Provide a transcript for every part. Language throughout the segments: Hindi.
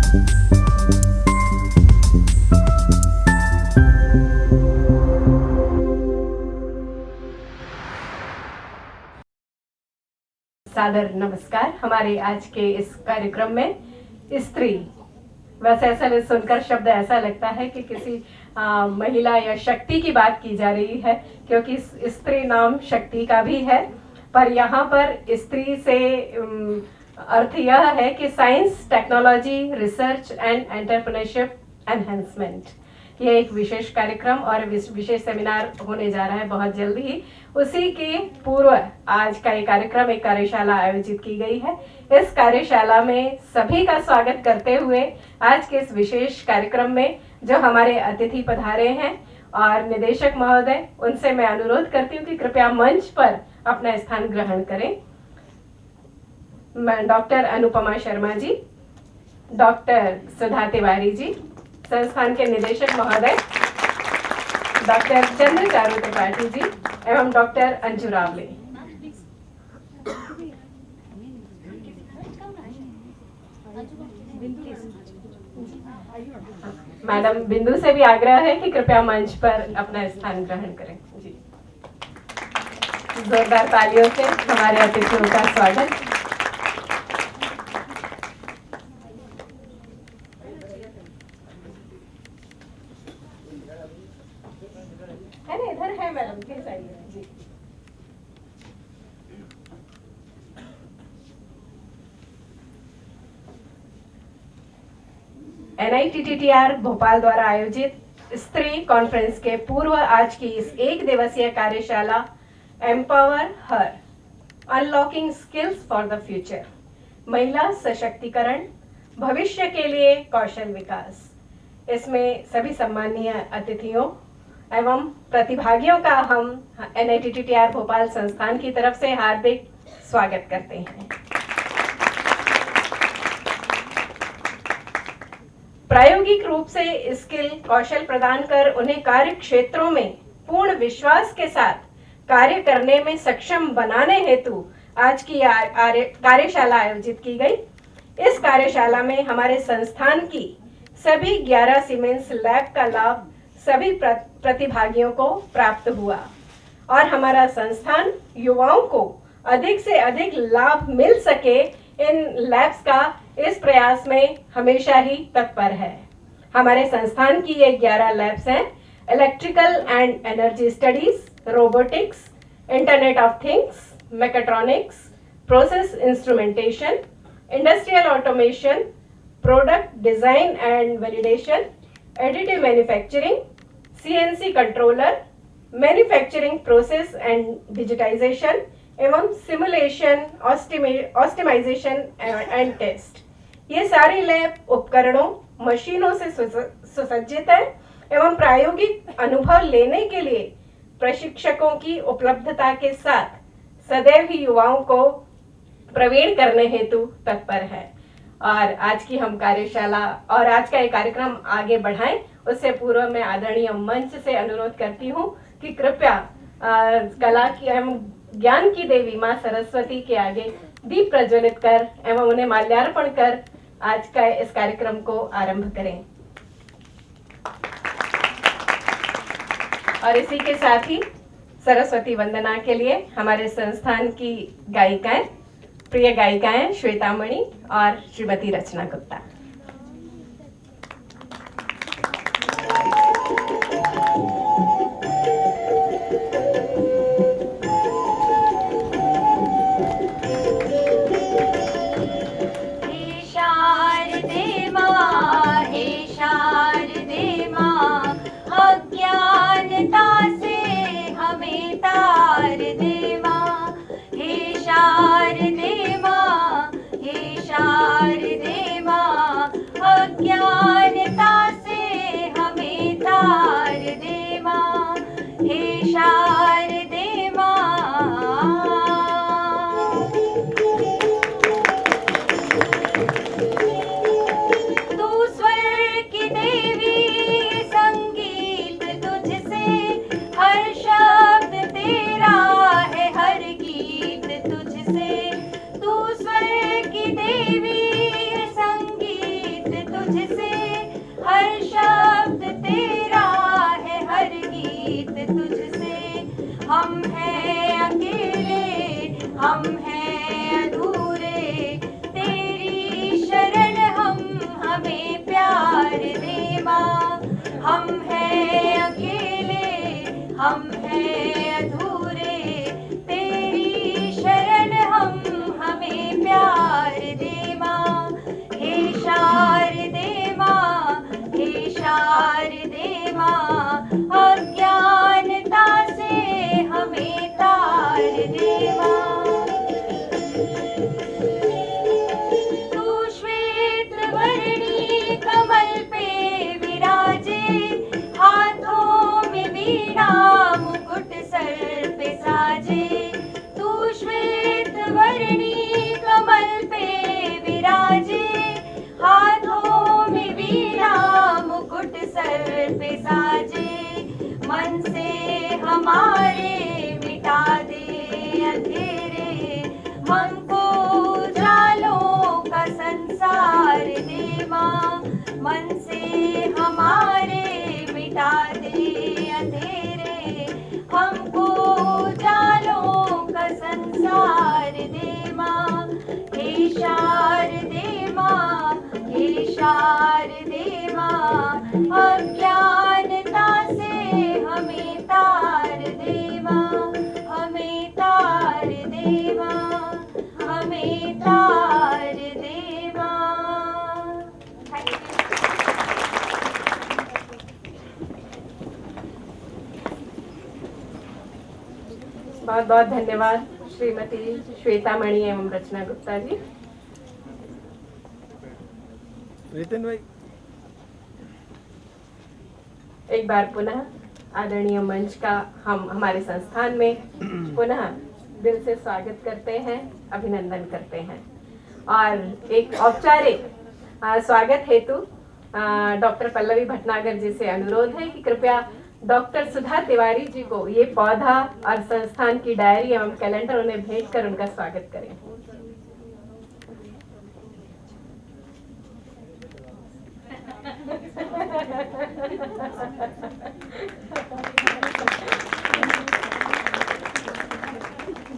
सादर नमस्कार। हमारे आज के इस कार्यक्रम में स्त्री, बस ऐसा सुनकर शब्द ऐसा लगता है कि किसी महिला या शक्ति की बात की जा रही है, क्योंकि स्त्री नाम शक्ति का भी है। पर यहाँ पर स्त्री से अर्थ यह है कि science, technology, research and entrepreneurship enhancement. ये एक विशेष कार्यक्रम और विशेष सेमिनार होने जा रहा है बहुत जल्दी ही। उसी के पूर्व आज का ये कार्यक्रम, एक कार्यशाला आयोजित की गई है। इस कार्यशाला में सभी का स्वागत करते हुए आज के इस विशेष कार्यक्रम में जो हमारे अतिथि पधारे हैं और निदेशक महोदय, उनसे मैं अनुरोध करती हूँ कि कृपया मंच पर अपना स्थान ग्रहण करें। डॉक्टर अनुपमा शर्मा जी, डॉक्टर सुधा तिवारी जी, संस्थान के निदेशक महोदय डॉक्टर चंद्रचारू त्रिपाठी जी एवं डॉक्टर अंजू रावले। मैडम बिंदु से भी आग्रह है कि कृपया मंच पर अपना स्थान ग्रहण करें। जी, जोरदार तालियों से हमारे अतिथियों का स्वागत। इधर है मैडम, प्लीज आइए। जी, NITTTR भोपाल द्वारा आयोजित स्त्री कॉन्फ्रेंस के पूर्व आज की इस एक दिवसीय कार्यशाला empower her, unlocking skills for the future, महिला सशक्तिकरण, भविष्य के लिए कौशल विकास। इसमें सभी सम्मानीय अतिथियों एवं प्रतिभागियों का हम NITTTR भोपाल संस्थान की तरफ से हार्दिक स्वागत करते हैं। प्रायोगिक रूप से स्किल, कौशल प्रदान कर उन्हें कार्य क्षेत्रों में पूर्ण विश्वास के साथ कार्य करने में सक्षम बनाने हेतु आज की कार्यशाला आयोजित की गई। इस कार्यशाला में हमारे संस्थान की सभी 11 सीमेंस लैब का लाभ सभी प्रतिभागियों को प्राप्त हुआ और हमारा संस्थान युवाओं को अधिक से अधिक लाभ मिल सके, इन लैब्स का इस प्रयास में हमेशा ही तत्पर है। हमारे संस्थान की ये 11 लैब्स हैं: electrical and energy studies, robotics, internet of things, mechatronics, process instrumentation, industrial automation, product design and validation, additive manufacturing, CNC controller, manufacturing process and digitisation एवं सिमुलेशन, ऑप्टिमाइजेशन एंड टेस्ट। ये सारी लैब उपकरणों, मशीनों से सुसज्जित है एवं प्रायोगिक अनुभव लेने के लिए प्रशिक्षकों की उपलब्धता के साथ सदैव ही युवाओं को प्रवीण करने हेतु तत्पर है। और आज की हम कार्यशाला और आज का ये कार्यक्रम आगे बढ़ाएं, उससे पूर्व मैं आदरणीय मंच से अनुरोध करती हूँ कि कृपया कला की एवं ज्ञान की देवी माँ सरस्वती के आगे दीप प्रज्वलित कर एवं उन्हें माल्यार्पण कर आज का इस कार्यक्रम को आरंभ करें। और इसी के साथ ही सरस्वती वंदना के लिए हमारे संस्थान की गायिकाएं, प्रिय गायिकाएं श्वेता मणि और श्रीमती रचना गुप्ता। अज्ञानता से हमें तार दे माँ, हे शारदे माँ, हे शारदे माँ। हैं अधूरे, तेरी शरण हम हमें प्यार दे माँ। हे शारदे माँ, हे शारदे माँ, अज्ञानता से हमें तार दे माँ। तू श्वेत वर्णी कमल पे विराजे, हाथों में वीणा मुकुट सर पे साजे। तू श्वेत वर्णी कमल पे विराजे, हाथों में वीणा मुकुट सर पे साजे। मन से हमारे मिटा दे अंधेरे, हमको उजालों का संसार दे माँ। मन से हमारे मिटा दे अंधेरे, हमको उजालों का संसार दे माँ। हे शारदे माँ, हे शारदे माँ, अज्ञानता से हमें तार दे माँ। हमें तार दे माँ, हमें तार दे माँ। Thank you. बहुत बहुत धन्यवाद श्रीमती श्वेतामणि एवं रचना गुप्ता जी। नितिन भाई, एक बार पुनः आदरणीय मंच का हम हमारे संस्थान में पुनः दिल से स्वागत करते हैं, अभिनंदन करते हैं। और एक औपचारिक स्वागत हेतु डॉक्टर पल्लवी भटनागर जी से अनुरोध है कि कृपया डॉक्टर सुधा तिवारी जी को ये पौधा और संस्थान की डायरी एवं कैलेंडर उन्हें भेंट कर उनका स्वागत करें।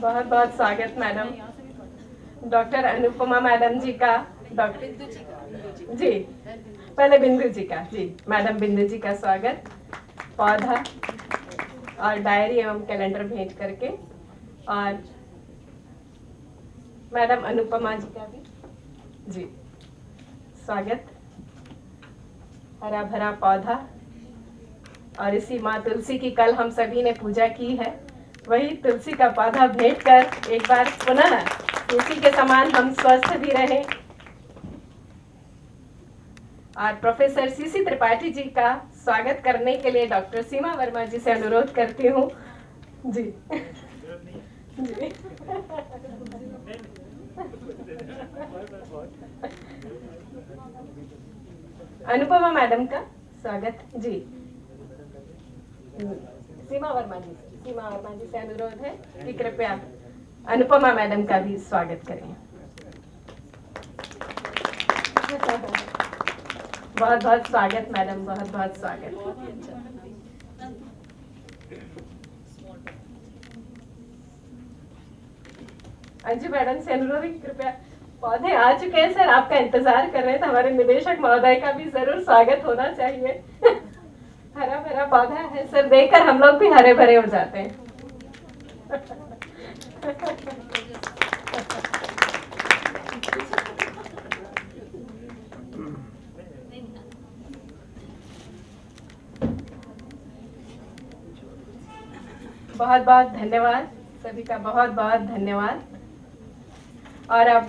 बहुत बहुत स्वागत मैडम। डॉक्टर अनुपमा मैडम जी का, डॉक्टर जी पहले बिंदु जी का, जी मैडम बिंदु जी का स्वागत पौधा और डायरी एवं कैलेंडर भेंट करके, और मैडम अनुपमा जी का भी जी स्वागत। हरा भरा पौधा और इसी माँ तुलसी की कल हम सभी ने पूजा की है, वही तुलसी का पौधा भेंट कर एक बार पुनः तुलसी के समान हम स्वस्थ भी रहें। और प्रोफेसर सीसी त्रिपाठी जी का स्वागत करने के लिए डॉक्टर सीमा वर्मा जी से अनुरोध करती हूँ। जी जी अनुपमा मैडम का स्वागत जी। सीमा वर्मा जी से अनुरोध है कि कृपया अनुपमा मैडम का भी स्वागत करें। बहुत बहुत स्वागत मैडम, बहुत बहुत स्वागत। अंजू मैडम से अनुरोध है कि कृपया, पौधे आ चुके हैं सर, आपका इंतजार कर रहे हैं, तो हमारे निदेशक महोदय का भी जरूर स्वागत होना चाहिए। हरा भरा पौधा है सर, देखकर हम लोग भी हरे भरे हो जाते हैं। बहुत बहुत धन्यवाद सभी का, बहुत बहुत धन्यवाद। और अब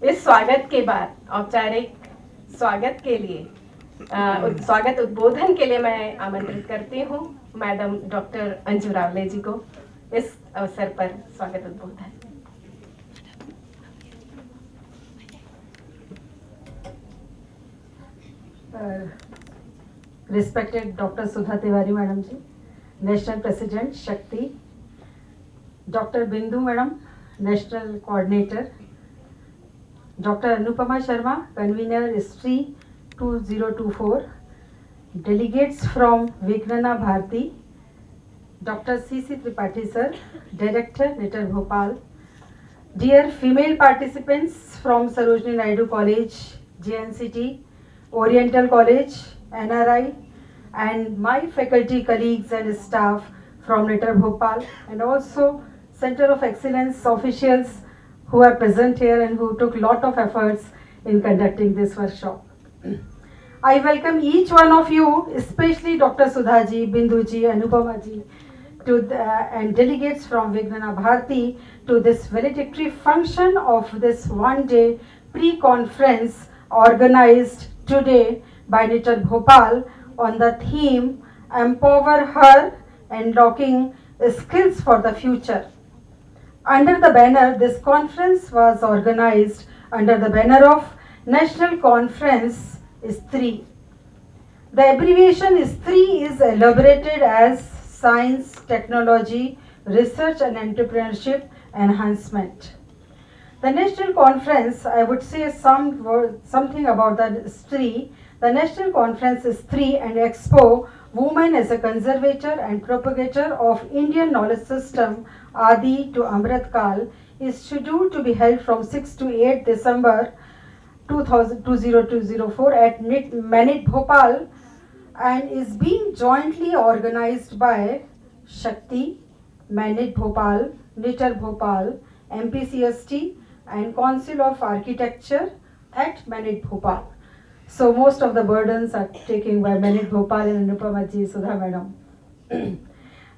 इस स्वागत के बाद औपचारिक स्वागत के लिए स्वागत उद्बोधन के लिए मैं आमंत्रित करती हूँ मैडम डॉक्टर अंजू रावले जी को इस अवसर पर स्वागत उद्बोधन। Respected Dr. Sudha Tiwari Madam ji, National President Shakti, Dr. Bindu Madam, National Coordinator, Dr. Anupama Sharma, Convener ST 2024, delegates from Vignana Bharati, Dr. C.C. Tripathi sir, Director, Little Bhopal, dear female participants from Sarojini Naidu College, JNCT, Oriental College, NRI, and my faculty colleagues and staff from NITAR Bhopal, and also Center of Excellence officials who are present here and who took lot of efforts in conducting this workshop. I welcome each one of you, especially Dr. Sudhaji, Binduji, Anupamaji, and delegates from Vignana Bharati to this valedictory function of this one-day pre-conference organized today by NITAR Bhopal on the theme Empower Her, Unlocking Skills for the Future. Under the banner, this conference was organized under the banner of National Conference is 3. The abbreviation is 3 is elaborated as Science, Technology, Research and Entrepreneurship Enhancement. The National Conference, I would say something about the 3. The National Conference is 3 and Expo Women as a Conservator and Propagator of Indian Knowledge System Adi to Amrit Kal is scheduled to be held from 6 to 8 December 2004 at Manit Bhopal and is being jointly organized by Shakti, Manit Bhopal, NITAR Bhopal, MPCST and Council of Architecture at Manit Bhopal. So most of the burdens are taken by Manit Bhopal and Anupamaji Sudha Madam.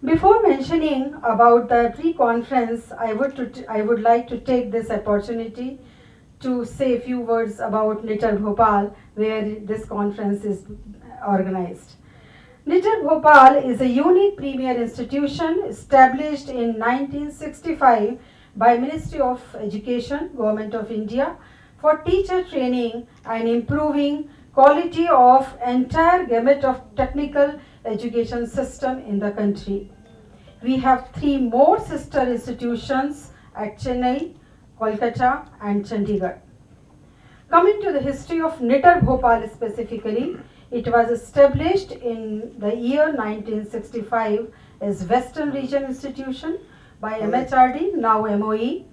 Before mentioning about the pre-conference, I would like to take this opportunity to say a few words about NITAR Bhopal, where this conference is organized. NITAR Bhopal is a unique premier institution established in 1965 by Ministry of Education, Government of India, for teacher training and improving quality of entire gamut of technical education system in the country. We have 3 more sister institutions at Chennai, Kolkata and Chandigarh. Coming to the history of NITAR Bhopal specifically, it was established in the year 1965 as Western Region Institution by MHRD, now MOE.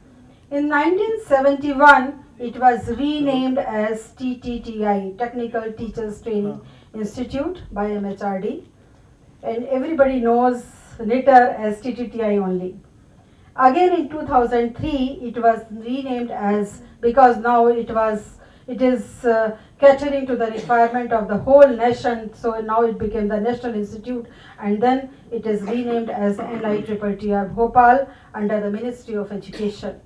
In 1971, it was renamed as TTTI, Technical Teachers Training Institute by MHRD. And everybody knows NITAR as TTTI only. Again in 2003, it was renamed as, because now it is catering to the requirement of the whole nation, so now it became the National Institute, and then it is renamed as NITTR Bhopal under the Ministry of Education.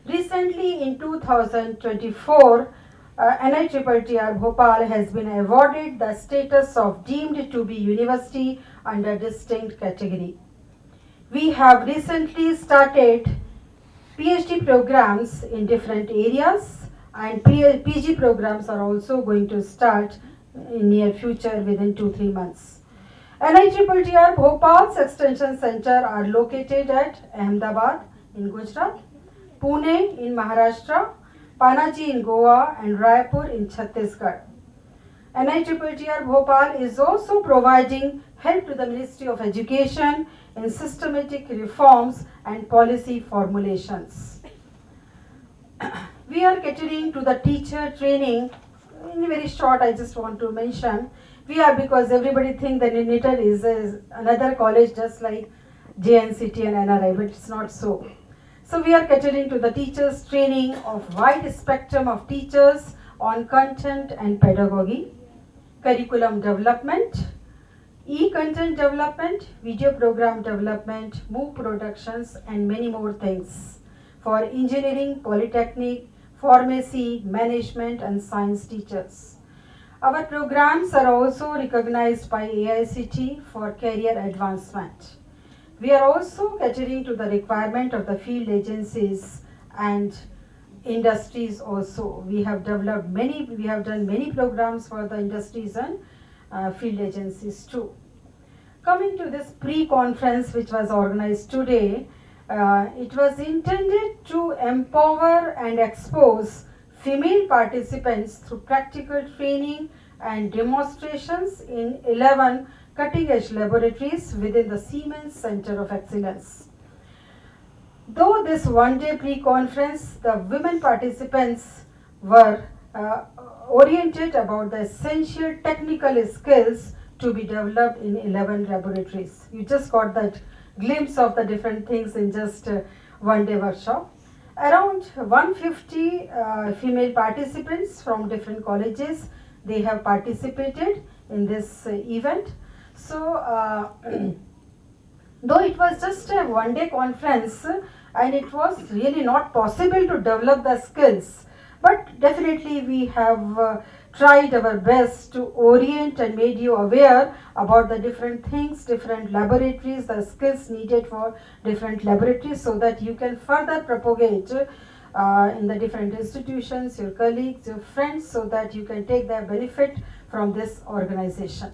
Recently in 2024, NITTR Bhopal has been awarded the status of deemed to be university under distinct category. We have recently started PhD programs in different areas, and PG programs are also going to start in near future within 2-3 months. NITTR Bhopal's extension center are located at Ahmedabad in Gujarat, Pune in Maharashtra, Panaji in Goa and Raipur in Chhattisgarh. NITTR Bhopal is also providing help to the Ministry of Education in systematic reforms and policy formulations. We are catering to the teacher training. In very short, I just want to mention, we are, because everybody thinks that NITAR is another college just like JNCT and NRI, but it's not so. So we are catering to the teachers training of wide spectrum of teachers on content and pedagogy, curriculum development, e-content development, video program development, MOOC productions and many more things for engineering, polytechnic, pharmacy, management and science teachers. Our programs are also recognized by AICTE for career advancement. We are also catering to the requirement of the field agencies and industries also. We have done many programs for the industries and field agencies too. Coming to this pre-conference which was organized today, it was intended to empower and expose female participants through practical training and demonstrations in 11 cutting-edge laboratories within the Siemens Center of Excellence. Though this one-day pre-conference, the women participants were oriented about the essential technical skills to be developed in 11 laboratories. You just got that glimpse of the different things in just one day workshop. Around 150 female participants from different colleges, they have participated in this event. So though it was just a one day conference and it was really not possible to develop the skills, but definitely we have tried our best to orient and made you aware about the different things, different laboratories, the skills needed for different laboratories, so that you can further propagate in the different institutions, your colleagues, your friends, so that you can take their benefit from this organization.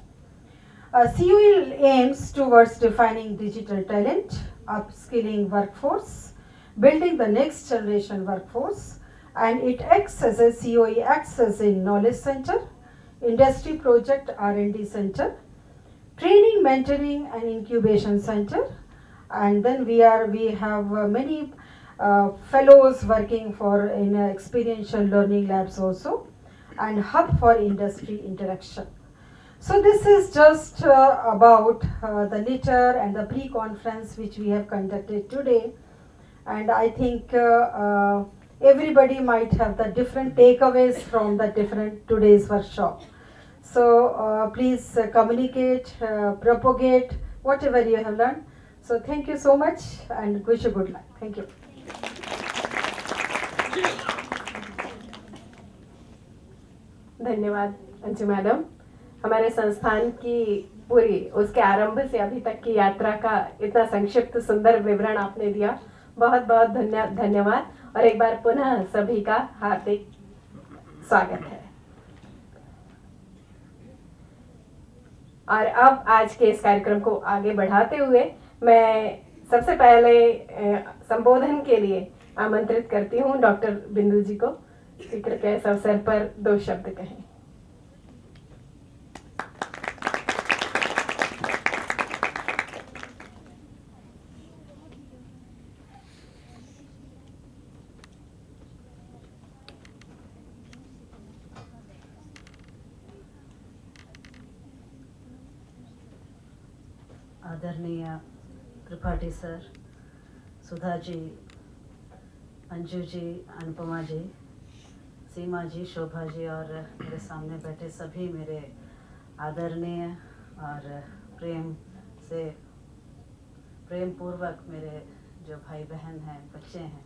CUE aims towards defining digital talent, upskilling workforce, building the next generation workforce, and it acts as a COE acts as a knowledge center, industry project R&D center, training, mentoring and incubation center, and then we have many fellows working for in experiential learning labs also, and hub for industry interaction. So this is just about the NITR and the pre-conference which we have conducted today, and I think everybody might have the different takeaways from the different today's workshop. So please communicate, propagate whatever you have learned. So thank you so much and wish you good luck. Thank you. धन्यवाद अंजू मैडम, हमारे संस्थान की पूरी उसके आरंभ से अभी तक की यात्रा का इतना संक्षिप्त सुंदर विवरण आपने दिया। बहुत बहुत धन्यवाद और एक बार पुनः सभी का हार्दिक स्वागत है। और अब आज के इस कार्यक्रम को आगे बढ़ाते हुए मैं सबसे पहले संबोधन के लिए आमंत्रित करती हूँ डॉक्टर बिंदु जी को, कृपया इस अवसर पर 2 शब्द कहें। आदरणीय त्रिपाठी सर, सुधा जी, अंजू जी, अनुपमा जी, सीमा जी, शोभा जी और मेरे सामने बैठे सभी मेरे आदरणीय और प्रेम पूर्वक मेरे जो भाई बहन हैं, बच्चे हैं,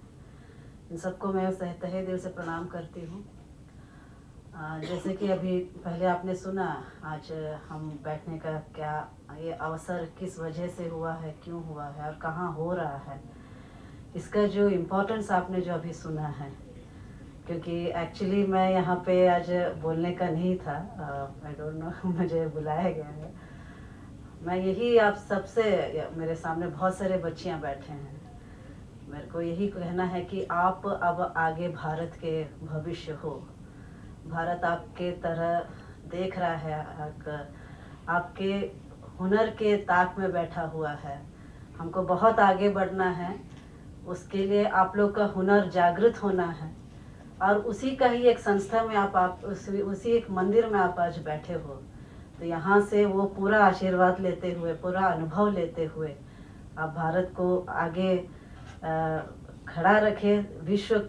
इन सबको मैं तहे दिल से प्रणाम करती हूँ। जैसे कि अभी पहले आपने सुना, आज हम बैठने का क्या ये अवसर किस वजह से हुआ है, क्यों हुआ है और कहाँ हो रहा है, इसका जो इम्पोर्टेंस आपने जो अभी सुना है, क्योंकि एक्चुअली मैं यहाँ पे आज बोलने का नहीं था, आई डोंट नो, मुझे बुलाया गया है। मैं यही आप सबसे, मेरे सामने बहुत सारे बच्चियाँ बैठे हैं, मेरे को यही कहना है कि आप अब आगे भारत के भविष्य हो। भारत आपके तरह देख रहा है, आपके हुनर के ताक में बैठा हुआ है। हमको बहुत आगे बढ़ना है, उसके लिए आप लोग का हुनर जागृत होना है और उसी का ही एक संस्था में आप उसी एक मंदिर में आप आज बैठे हो। तो यहाँ से वो पूरा आशीर्वाद लेते हुए, पूरा अनुभव लेते हुए आप भारत को आगे खड़ा रखें। विश्व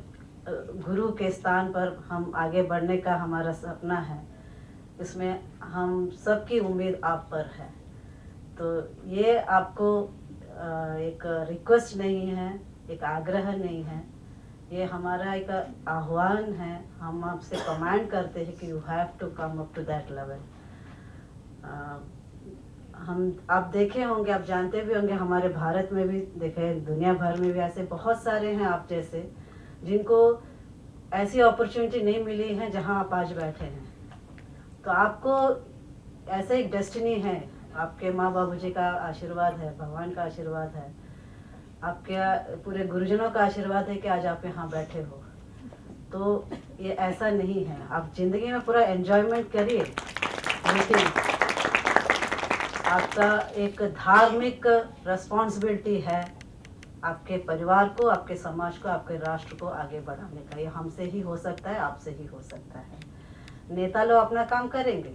गुरु के स्थान पर हम आगे बढ़ने का हमारा सपना है, इसमें हम सबकी उम्मीद आप पर है। तो ये आपको एक रिक्वेस्ट नहीं है, एक आग्रह नहीं है, ये हमारा एक आह्वान है। हम आपसे कमांड करते हैं कि you have to come up to that level. हम आप देखे होंगे, आप जानते भी होंगे, हमारे भारत में भी देखे, दुनिया भर में भी ऐसे बहुत सारे हैं आप जैसे, जिनको ऐसी अपॉर्चुनिटी नहीं मिली है जहां आप आज बैठे हैं। तो आपको ऐसे एक डेस्टिनी है, आपके माँ बाबू जी का आशीर्वाद है, भगवान का आशीर्वाद है, आपके पूरे गुरुजनों का आशीर्वाद है कि आज आप यहाँ बैठे हो। तो ये ऐसा नहीं है, आप जिंदगी में पूरा एंजॉयमेंट करिए, लेकिन आपका एक धार्मिक रिस्पॉन्सिबिलिटी है आपके परिवार को, आपके समाज को, आपके राष्ट्र को आगे बढ़ाने का। ये हमसे ही हो सकता है, आपसे ही हो सकता है। नेता लोग अपना काम करेंगे,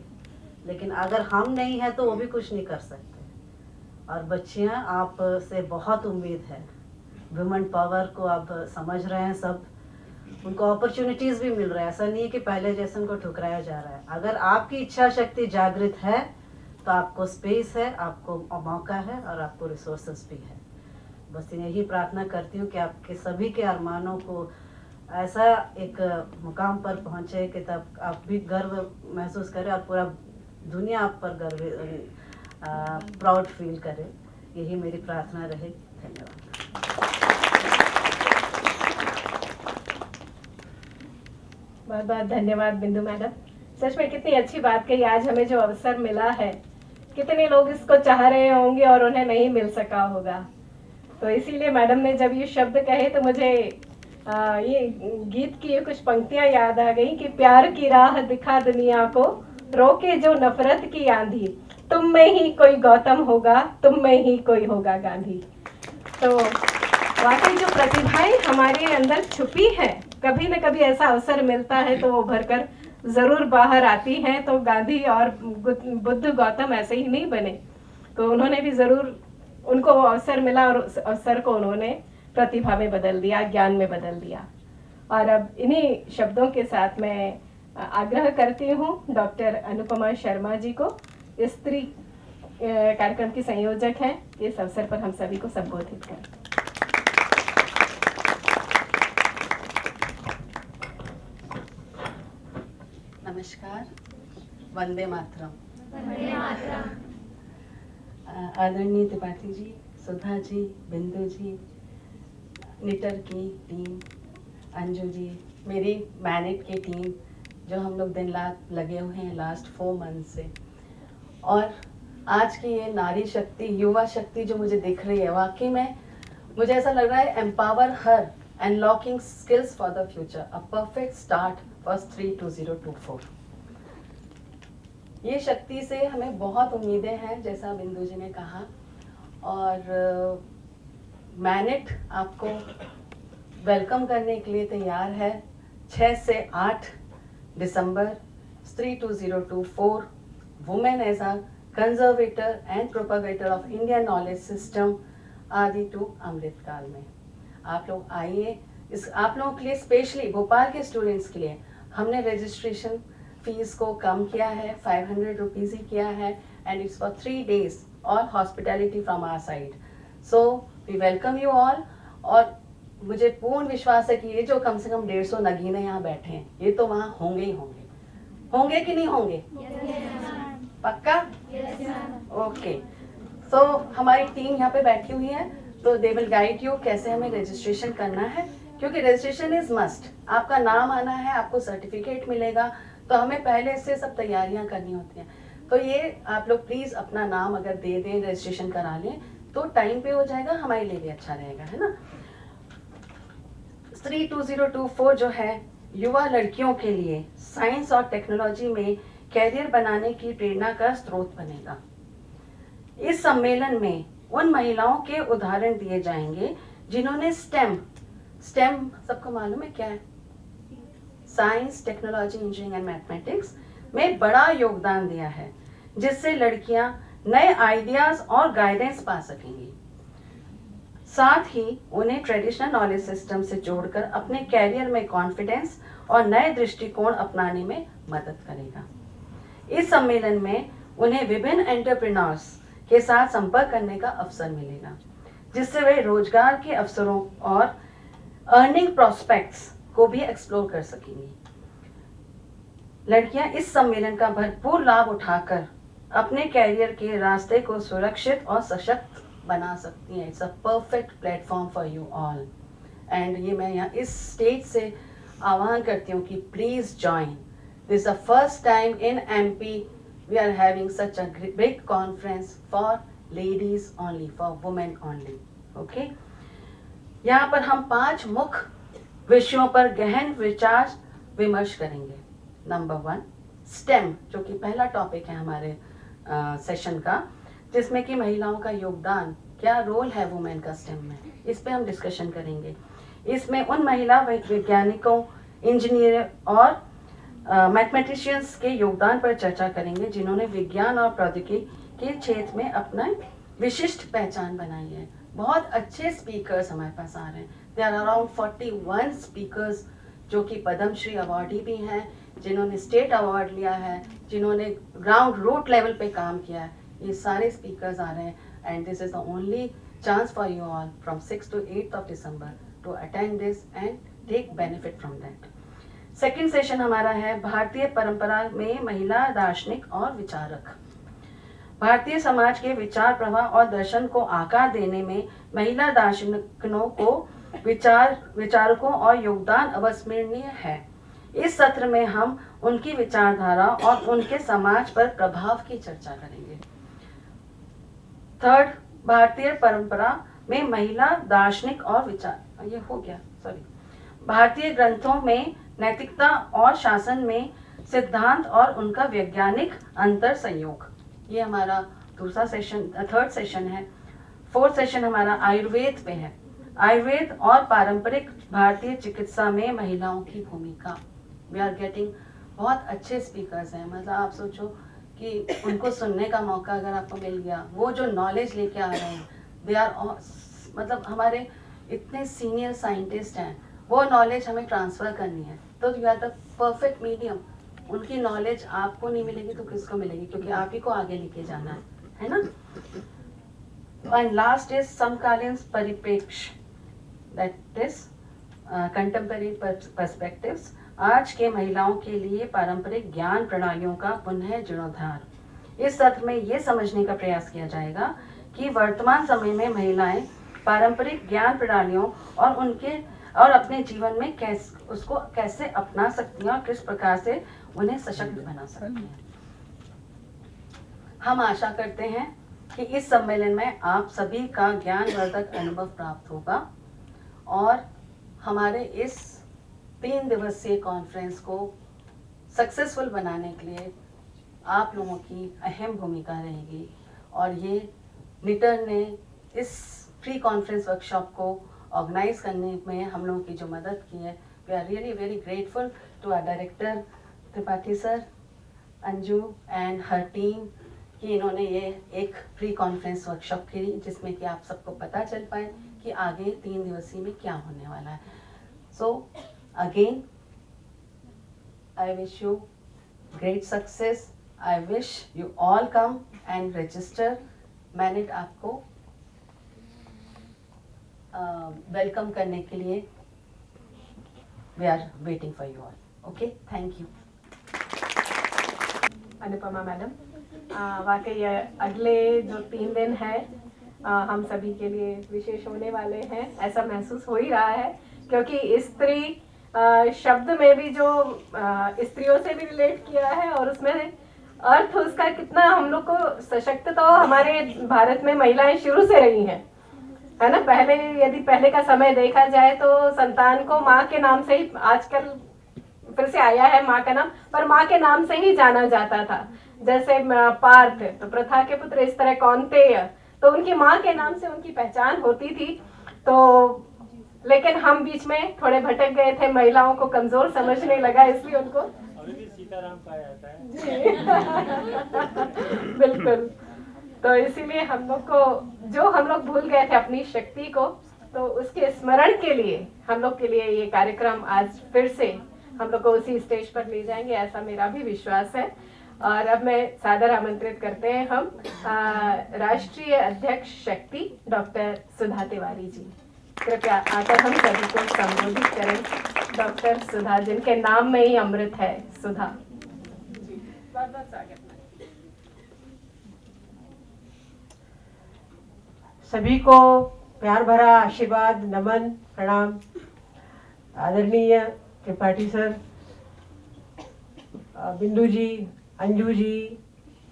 लेकिन अगर हम नहीं हैं तो वो भी कुछ नहीं कर सकते। और बच्चियां आप से बहुत उम्मीद है। वुमेन पावर को आप समझ रहे हैं सब, उनको अपॉर्चुनिटीज़ भी मिल रहा है। ऐसा नहीं है कि पहले जैसे उनको ठुकराया जा रहा है। अगर आपकी इच्छा शक्ति जागृत है तो आपको स्पेस है, आपको मौका है और आपको रिसोर्सेस भी है। बस यही प्रार्थना करती हूँ कि आपके सभी के अरमानों को ऐसा एक मुकाम पर पहुँचे कि तब आप भी गर्व महसूस करें और पूरा दुनिया आप पर गर्व प्राउड फील करे। यही मेरी प्रार्थना रहे। धन्यवाद। बहुत बहुत धन्यवाद बिंदु मैडम। सच में कितनी अच्छी बात कही। आज हमें जो अवसर मिला है, कितने लोग इसको चाह रहे होंगे और उन्हें नहीं मिल सका होगा। तो इसीलिए मैडम ने जब ये शब्द कहे तो मुझे ये गीत की कुछ पंक्तियां याद आ गई कि प्यार की राह दिखा दुनिया को, रोके जो नफरत की आंधी, तुम में ही कोई गौतम होगा, तुम में ही कोई होगा गांधी। तो वाकई जो प्रतिभाएं हमारे अंदर छुपी हैं, कभी न कभी ऐसा अवसर मिलता है तो वो उभर कर जरूर बाहर आती हैं। तो गांधी और बुद्ध गौतम ऐसे ही नहीं बने, तो उन्होंने भी जरूर, उनको अवसर मिला और उस अवसर को उन्होंने प्रतिभा में बदल दिया, ज्ञान में बदल दिया। और अब इन्हीं शब्दों के साथ मैं आग्रह करती हूँ डॉक्टर अनुपमा शर्मा जी को, स्त्री कार्यक्रम की संयोजक हैं, इस अवसर पर हम सभी को संबोधित करें। नमस्कार, वंदे मातरम। आदरणीय त्रिपाठी जी, सुधा जी, बिंदु जी, निटर की टीम, अंजू जी, मेरी मैनेट की टीम, जो हम लोग दिन रात लगे हुए हैं लास्ट 4 मंथ से, और आज की ये नारी शक्ति, युवा शक्ति जो मुझे दिख रही है, वाकई में मुझे ऐसा लग रहा है empower her, unlocking skills for the future, a perfect start for 3-2024। ये शक्ति से हमें बहुत उम्मीदें हैं, जैसा बिंदु जी ने कहा। और मैनेट आपको वेलकम करने के लिए तैयार है। 6 से 8 दिसंबर 3-2024, women as a conservator and propagator of Indian knowledge system आदि टू अमृतकाल में आप लोग आइए। इस आप लोगों के लिए स्पेशली भोपाल के स्टूडेंट्स के लिए हमने रजिस्ट्रेशन फीस को कम किया है, 500 रुपीज़ ही किया है, एंड इट्स फॉर 3 days और hospitality from our side. So we welcome you all. और मुझे पूर्ण विश्वास है कि ये जो कम से कम 150 नगीने यहाँ बैठे हैं, ये तो वहाँ होंगे ही होंगे। होंगे कि नहीं होंगे? पक्का? ओके। सो हमारी टीम यहाँ पे बैठी हुई है, तो दे विल गाइड यू कैसे हमें रजिस्ट्रेशन करना है, क्योंकि रजिस्ट्रेशन इज मस्ट। आपका नाम आना है, आपको सर्टिफिकेट मिलेगा, तो हमें पहले से सब तैयारियां करनी होती हैं। तो ये आप लोग प्लीज अपना नाम अगर दे दें, रजिस्ट्रेशन करा लें, तो टाइम पे हो जाएगा, हमारे लिए भी अच्छा रहेगा, है ना। 3-2024 जो है युवा लड़कियों के लिए साइंस और टेक्नोलॉजी में कैरियर बनाने की प्रेरणा का स्रोत बनेगा। इस सम्मेलन में उन महिलाओं के उदाहरण दिए जाएंगे जिन्होंने स्टेम सबको मालूम है क्या है? Science, technology, engineering and mathematics में बड़ा योगदान दिया है, जिससे लड़कियां नए आइडियाज और गाइडेंस पा सकेंगी। साथ ही उन्हें ट्रेडिशनल नॉलेज सिस्टम से जोड़कर अपने कैरियर में कॉन्फिडेंस और नए दृष्टिकोण अपनाने में मदद करेगा। इस सम्मेलन में उन्हें विभिन्न एंटरप्रेन्योर्स के साथ संपर्क करने का अवसर मिलेगा, जिससे वे रोजगार के अवसरों और अर्निंग प्रोस्पेक्ट्स को भी एक्सप्लोर कर सकेंगी। लड़कियां इस सम्मेलन का भरपूर लाभ उठाकर अपने कैरियर के रास्ते को सुरक्षित और सशक्त बना सकती हैं। It's a perfect platform for you all. And ये मैं यहाँ इस स्टेज से आह्वान करती हूँ कि please join. This is the first time in MP we are having such a big conference for ladies only, for women only. Okay? यहाँ पर हम 5 मुख्य विषयों पर गहन विचार विमर्श करेंगे। नंबर 1 STEM, जो कि पहला टॉपिक है हमारे सेशन का, जिसमें कि महिलाओं का योगदान, क्या रोल है वुमेन का STEM में, इस पे हम डिस्कशन करेंगे। इसमें उन महिला वैज्ञानिकों, इंजीनियर और मैथमेटिशियंस के योगदान पर चर्चा करेंगे, जिन्होंने विज्ञान और प्रौद्योगिकी के क्षेत्र में अपना विशिष्ट पहचान बनाई है। बहुत अच्छे स्पीकर्स हमारे पास आ रहे हैं। देयर आर अराउंड 41 स्पीकर्स जो कि पद्मश्री अवार्डी भी हैं, जिन्होंने स्टेट अवार्ड लिया है, जिन्होंने ग्राउंड रूट लेवल पे काम किया है। ये सारे स्पीकर्स आ रहे हैं and this is the only chance for you all from 6th to 8th of December to attend this and take benefit from that. Second session हमारा है भारतीय परंपरा में महिला दार्शनिक और विचारक। भारतीय समाज के विचार प्रवाह और दर्शन को आकार देने में महिला दार्शनिकों को विचारकों और योगदान अविस्मरणीय है। इस सत्र में हम उनकी विचारधारा और उनके समाज पर प्रभाव की चर्चा करेंगे। थर्ड, भारतीय परंपरा में महिला दार्शनिक और विचार, ये हो गया सॉरी। भारतीय ग्रंथों में नैतिकता और शासन में सिद्धांत और उनका वैज्ञानिक अंतर संयोग, ये हमारा दूसरा सेशन, थर्ड सेशन है। फोर्थ सेशन हमारा आयुर्वेद पे है। आयुर्वेद और पारंपरिक भारतीय चिकित्सा में महिलाओं की भूमिका। वी आर गेटिंग बहुत अच्छे स्पीकर्स हैं। मतलब आप सोचो कि उनको सुनने का मौका अगर आपको मिल गया, वो जो नॉलेज लेके आ रहे हैं, दे आर मतलब हमारे इतने सीनियर साइंटिस्ट हैं, वो नॉलेज हमें ट्रांसफ़र करनी है, तो you are the perfect medium. उनकी नॉलेज आपको नहीं मिलेगी तो किसको मिलेगी, क्योंकि आप ही को आगे लेके जाना है ना। एंड लास्ट इज समकालीन परिप्रेक्ष्य, दैट इज कंटेम्पररी पर्सपेक्टिव्स। आज के महिलाओं के लिए पारंपरिक ज्ञान प्रणालियों का पुनः जीर्णोद्धार। इस सत्र में ये समझने का प्रयास किया जाएगा कि वर्तमान समय में महिलाएं पारंपरिक ज्ञान प्रणालियों और अपने जीवन में उसको कैसे अपना सकती हैं और किस प्रकार से उन्हें सशक्त बना सकती हैं। हम आशा करते हैं कि इस सम्मेलन में आप सभी का ज्ञानवर्धक अनुभव प्राप्त होगा और हमारे इस 3 दिवसीय कॉन्फ्रेंस को सक्सेसफुल बनाने के लिए आप लोगों की अहम भूमिका रहेगी। और ये निटर ने इस फ्री कॉन्फ्रेंस वर्कशॉप को ऑर्गेनाइज करने में हम लोगों की जो मदद की है, we are really very grateful to our director Tripathi sir, Anju and her team कि इन्होंने ये एक फ्री कॉन्फ्रेंस वर्कशॉप की जिसमें कि आप सबको पता चल पाए कि आगे 3 दिवसीय में क्या होने वाला है। सो again, I wish you great success. I wish you all come and register. मैंने आपको वेलकम करने के लिए we are waiting for you all. Okay, thank you. Anupama madam, वाकई अगले जो 3 दिन है हम सभी के लिए विशेष होने वाले हैं, ऐसा महसूस हो ही रहा है, क्योंकि स्त्री शब्द में भी जो स्त्रियों से भी रिलेट किया है और उसमें अर्थ उसका कितना हम लोग को सशक्त, तो हमारे भारत में महिलाएं शुरू से रही हैं, है ना। पहले का समय देखा जाए तो संतान को माँ के नाम से ही, आजकल फिर से आया है माँ का नाम, पर माँ के नाम से ही जाना जाता था। जैसे पार्थ तो प्रथा के पुत्र, इस तरह कौन्तेय तो उनकी माँ के नाम से उनकी पहचान होती थी। तो लेकिन हम बीच में थोड़े भटक गए थे, महिलाओं को कमजोर समझने लगा, इसलिए उनको अभी भी सीताराम पाया जाता है। बिल्कुल। तो इसीलिए हम लोग भूल गए थे अपनी शक्ति को, तो उसके स्मरण के लिए हम लोग के लिए ये कार्यक्रम आज फिर से हम लोग को उसी स्टेज पर ले जाएंगे, ऐसा मेरा भी विश्वास है। और अब मैं सादर आमंत्रित करते हैं हम राष्ट्रीय अध्यक्ष शक्ति डॉक्टर सुधा तिवारी जी, कृपया आकर हम सभी को संबोधित करें। डॉक्टर सुधा, जिनके नाम में ही अमृत है, सुधा जी, बहुत बहुत स्वागत। सभी को प्यार भरा आशीर्वाद, नमन, प्रणाम। आदरणीय त्रिपाठी सर, बिंदु जी, अंजू जी,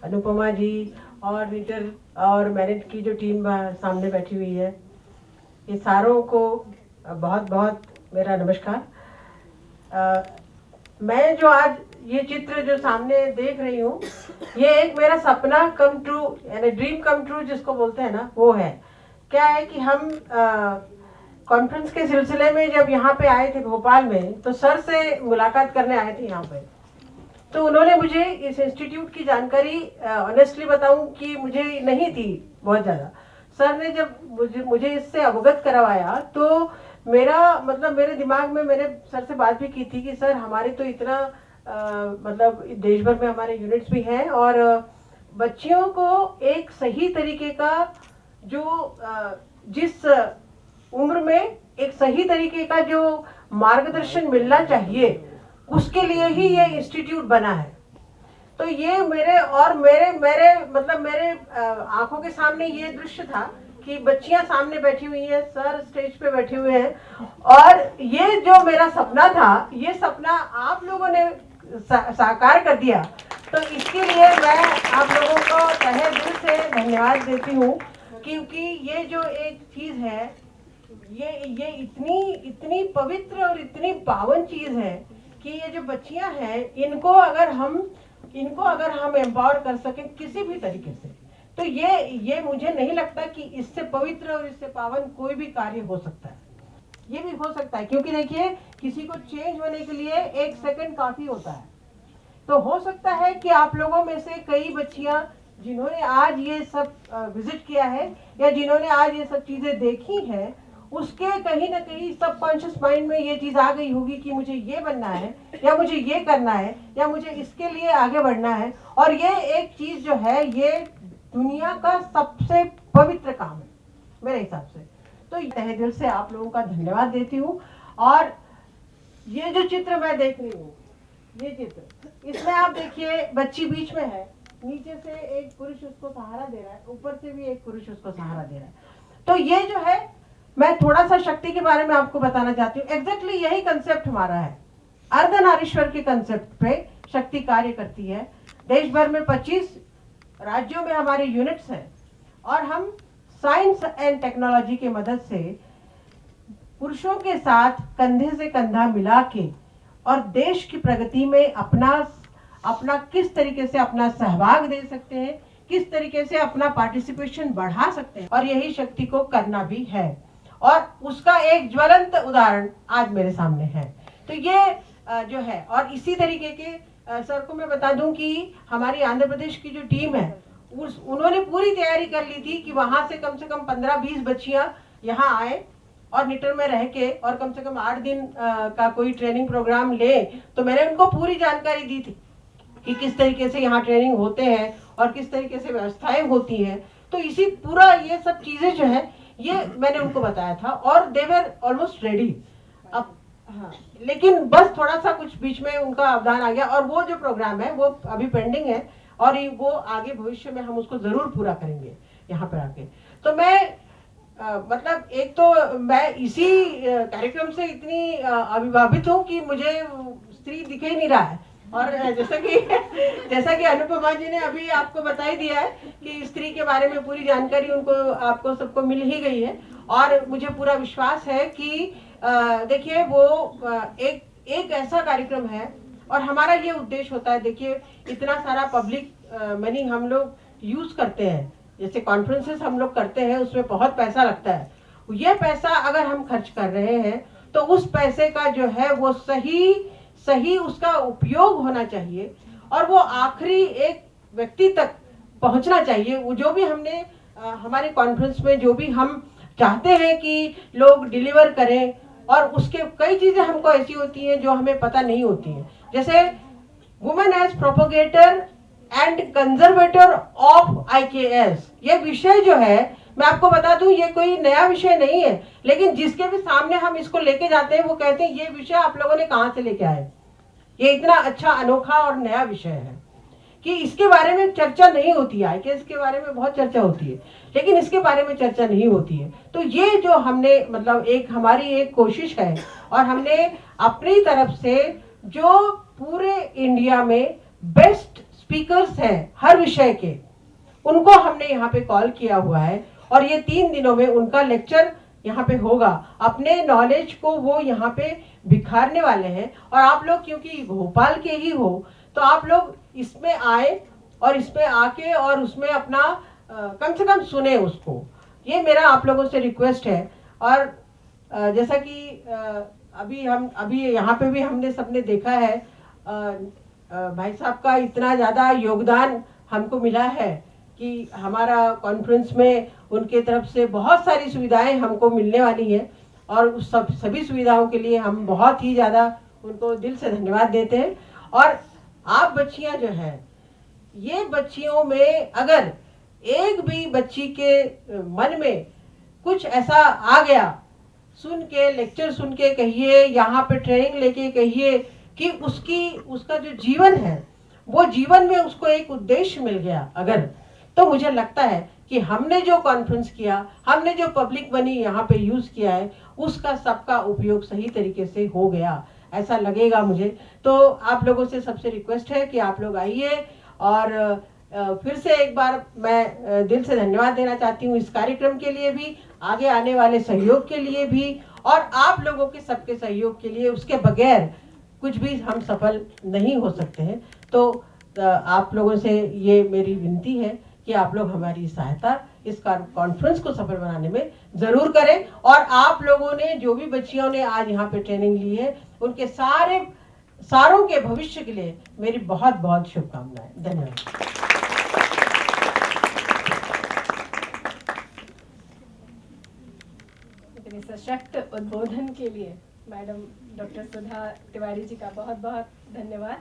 अनुपमा जी और निटर और मैनेट की जो टीम सामने बैठी हुई है, ये सारों को बहुत बहुत मेरा नमस्कार। मैं जो आज ये चित्र जो सामने देख रही हूँ, ये एक मेरा सपना कम ट्रू, यानी ड्रीम कम ट्रू जिसको बोलते हैं ना, वो है। क्या है कि हम कॉन्फ्रेंस के सिलसिले में जब यहाँ पे आए थे भोपाल में, तो सर से मुलाकात करने आए थे यहाँ पे। तो उन्होंने मुझे इस इंस्टीट्यूट की जानकारी ऑनेस्टली बताऊं कि मुझे नहीं थी बहुत ज़्यादा। सर ने जब मुझे इससे अवगत करवाया तो मेरा मतलब मेरे दिमाग में मैंने सर से बात भी की थी कि सर हमारे तो इतना मतलब देश भर में हमारे यूनिट्स भी हैं और बच्चियों को एक सही तरीके का जो जिस उम्र में एक सही तरीके का जो मार्गदर्शन मिलना चाहिए उसके लिए ही ये इंस्टीट्यूट बना है। तो ये मेरे मतलब मेरे आंखों के सामने ये दृश्य था कि बच्चियां सामने बैठी हुई हैं, सर स्टेज पे बैठे हुए हैं और ये जो मेरा सपना था ये सपना आप लोगों ने साकार कर दिया। तो इसके लिए मैं आप लोगों को तहे दिल से धन्यवाद देती हूँ क्योंकि ये जो एक चीज़ है ये इतनी पवित्र और इतनी पावन चीज़ है कि ये जो बच्चियां हैं इनको अगर हम एम्पावर कर सकें किसी भी तरीके से तो ये मुझे नहीं लगता कि इससे पवित्र और इससे पावन कोई भी कार्य हो सकता है। ये भी हो सकता है क्योंकि देखिए किसी को चेंज होने के लिए 1 सेकंड काफी होता है। तो हो सकता है कि आप लोगों में से कई बच्चियां जिन्होंने आज ये सब विजिट किया है या जिन्होंने आज ये सब चीजें देखी हैं उसके कहीं ना कहीं सबकॉन्शियस माइंड में ये चीज़ आ गई होगी कि मुझे ये बनना है या मुझे ये करना है या मुझे इसके लिए आगे बढ़ना है। और ये एक चीज़ जो है ये दुनिया का सबसे पवित्र काम है मेरे हिसाब से। तो तहे दिल से आप लोगों का धन्यवाद देती हूँ। और ये जो चित्र मैं देख रही हूँ ये चित्र इसमें आप देखिए बच्ची बीच में है, नीचे से एक पुरुष उसको सहारा दे रहा है, ऊपर से भी एक पुरुष उसको सहारा दे रहा है। तो ये जो है मैं थोड़ा सा शक्ति के बारे में आपको बताना चाहती हूँ। एग्जैक्टली यही कंसेप्ट हमारा है, अर्धनारीश्वर के कंसेप्ट पे शक्ति कार्य करती है। देश भर में 25 राज्यों में हमारे यूनिट्स हैं और हम साइंस एंड टेक्नोलॉजी की मदद से पुरुषों के साथ कंधे से कंधा मिला के और देश की प्रगति में अपना किस तरीके से अपना सहभाग दे सकते हैं, किस तरीके से अपना पार्टिसिपेशन बढ़ा सकते हैं और यही शक्ति को करना भी है। और उसका एक ज्वलंत उदाहरण आज मेरे सामने है। तो ये जो है और इसी तरीके के सर को मैं बता दूं कि हमारी आंध्र प्रदेश की जो टीम है उन्होंने पूरी तैयारी कर ली थी कि वहां से कम 15-20 बच्चियां यहाँ आए और निटर में रह के और कम से कम 8 दिन का कोई ट्रेनिंग प्रोग्राम ले। तो मैंने उनको पूरी जानकारी दी थी कि किस तरीके से यहाँ ट्रेनिंग होते हैं और किस तरीके से व्यवस्थाएं होती हैं। तो इसी पूरा ये सब चीजें जो है ये मैंने उनको बताया था और दे वर ऑलमोस्ट रेडी। अब हाँ, लेकिन बस थोड़ा सा कुछ बीच में उनका अवदान आ गया और वो जो प्रोग्राम है वो अभी पेंडिंग है और वो आगे भविष्य में हम उसको जरूर पूरा करेंगे यहाँ पर आके। तो मैं मतलब एक तो मैं इसी कार्यक्रम से इतनी अभिभावित हूँ कि मुझे स्त्री दिख ही नहीं रहा है। और जैसा कि अनुपमा जी ने अभी आपको बता ही दिया है कि स्त्री के बारे में पूरी जानकारी उनको आपको सबको मिल ही गई है और मुझे पूरा विश्वास है कि देखिए वो एक ऐसा कार्यक्रम है और हमारा ये उद्देश्य होता है। देखिए इतना सारा पब्लिक मनी हम लोग यूज करते हैं, जैसे कॉन्फ्रेंसेस हम लोग करते हैं उसमें बहुत पैसा लगता है। ये पैसा अगर हम खर्च कर रहे हैं तो उस पैसे का जो है वो सही उसका उपयोग होना चाहिए और वो आखिरी एक व्यक्ति तक पहुंचना चाहिए। वो जो भी हमने हमारे कॉन्फ्रेंस में जो भी हम चाहते हैं कि लोग डिलीवर करें और उसके कई चीजें हमको ऐसी होती हैं जो हमें पता नहीं होती हैं, जैसे women as propagator and conservator of IKS। ये विषय जो है मैं आपको बता दूं ये कोई नया विषय नहीं है, लेकिन जिसके भी सामने हम इसको लेके जाते हैं वो कहते हैं ये विषय आप लोगों ने कहाँ से लेके आए, ये इतना अच्छा अनोखा और नया विषय है कि इसके बारे में चर्चा नहीं होती है। IKS के बारे में बहुत चर्चा होती है लेकिन इसके बारे में चर्चा नहीं होती है। तो ये जो हमने मतलब हमारी एक कोशिश है और हमने अपनी तरफ से जो पूरे इंडिया में बेस्ट स्पीकर्स हैं हर विषय के उनको हमने यहाँ पे कॉल किया हुआ है और ये 3 दिनों में उनका लेक्चर यहाँ पे होगा। अपने नॉलेज को वो यहाँ पे बिखारने वाले हैं और आप लोग क्योंकि भोपाल के ही हो तो आप लोग इसमें आए और इसमें आके और उसमें अपना कम से कम सुने उसको। ये मेरा आप लोगों से रिक्वेस्ट है। और जैसा कि अभी यहाँ पे भी हमने सबने देखा है भाई साहब का इतना ज़्यादा योगदान हमको मिला है कि हमारा कॉन्फ्रेंस में उनके तरफ से बहुत सारी सुविधाएं हमको मिलने वाली हैं और उस सभी सुविधाओं के लिए हम बहुत ही ज़्यादा उनको दिल से धन्यवाद देते हैं। और आप बच्चियां जो हैं, ये बच्चियों में अगर एक भी बच्ची के मन में कुछ ऐसा आ गया, सुन के लेक्चर सुन के कहिए, यहाँ पे ट्रेनिंग लेके कहिए कि उसका जो जीवन है वो जीवन में उसको एक उद्देश्य मिल गया अगर, तो मुझे लगता है कि हमने जो कॉन्फ्रेंस किया, हमने जो पब्लिक मनी यहाँ पे यूज़ किया है, उसका सबका उपयोग सही तरीके से हो गया, ऐसा लगेगा मुझे। तो आप लोगों से सबसे रिक्वेस्ट है कि आप लोग आइए। और फिर से एक बार मैं दिल से धन्यवाद देना चाहती हूँ इस कार्यक्रम के लिए भी, आगे आने वाले सहयोग के लिए भी, और आप लोगों के सबके सहयोग के लिए। उसके बगैर कुछ भी हम सफल नहीं हो सकते हैं। तो आप लोगों से ये मेरी विनती है कि आप लोग हमारी सहायता इस कॉन्फ्रेंस को सफल बनाने में ज़रूर करें। और आप लोगों ने, जो भी बच्चियों ने आज यहाँ पे ट्रेनिंग ली है, उनके सारों के भविष्य के लिए मेरी बहुत बहुत शुभकामनाएं। धन्यवाद। इतने सशक्त उद्बोधन के लिए मैडम डॉक्टर सुधा तिवारी जी का बहुत बहुत धन्यवाद।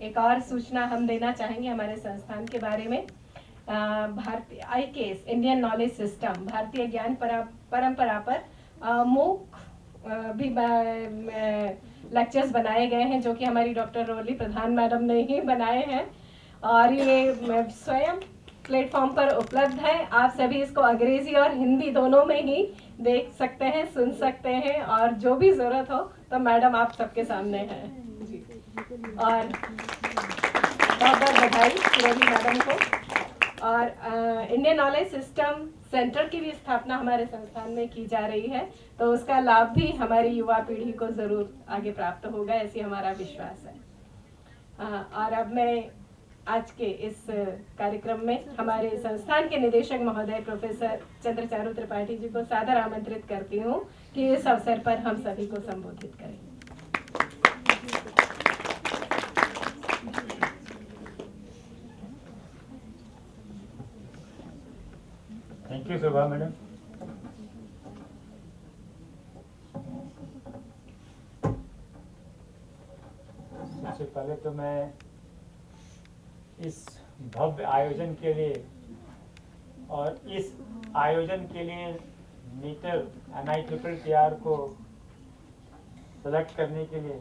एक और सूचना हम देना चाहेंगे हमारे संस्थान के बारे में। भारतीय IKS इंडियन नॉलेज सिस्टम, भारतीय ज्ञान परंपरा पर मूक भी लेक्चर्स बनाए गए हैं, जो कि हमारी डॉक्टर रोली प्रधान मैडम ने ही बनाए हैं, और ये स्वयं प्लेटफॉर्म पर उपलब्ध है। आप सभी इसको अंग्रेजी और हिंदी दोनों में ही देख सकते हैं, सुन सकते हैं, और जो भी ज़रूरत हो तो मैडम आप सबके सामने हैं जी। और बहुत बहुत बधाई रोली मैडम को। और इंडियन नॉलेज सिस्टम सेंटर की भी स्थापना हमारे संस्थान में की जा रही है, तो उसका लाभ भी हमारी युवा पीढ़ी को ज़रूर आगे प्राप्त होगा, ऐसी हमारा विश्वास है। और अब मैं आज के इस कार्यक्रम में हमारे संस्थान के निदेशक महोदय प्रोफेसर चंद्रचारू त्रिपाठी जी को सादर आमंत्रित करती हूँ कि इस अवसर पर हम सभी को संबोधित करें। Thank you Shobha madam. सबसे पहले तो मैं इस भव्य आयोजन के लिए और इस आयोजन के लिए मीटर NITTR को सेलेक्ट करने के लिए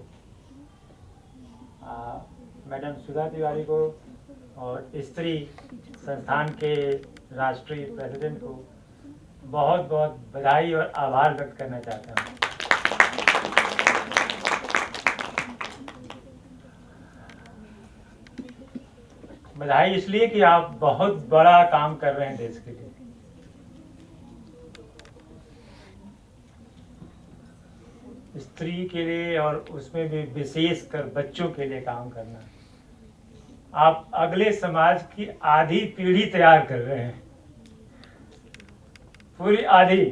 मैडम सुधा तिवारी को और स्त्री संस्थान के राष्ट्रीय प्रेसिडेंट को बहुत बहुत बधाई और आभार व्यक्त करना चाहता हूँ। बधाई इसलिए कि आप बहुत बड़ा काम कर रहे हैं देश के लिए। स्त्री के लिए और उसमें भी विशेष कर बच्चों के लिए काम करना। आप अगले समाज की आधी पीढ़ी तैयार कर रहे हैं, पूरी आधी,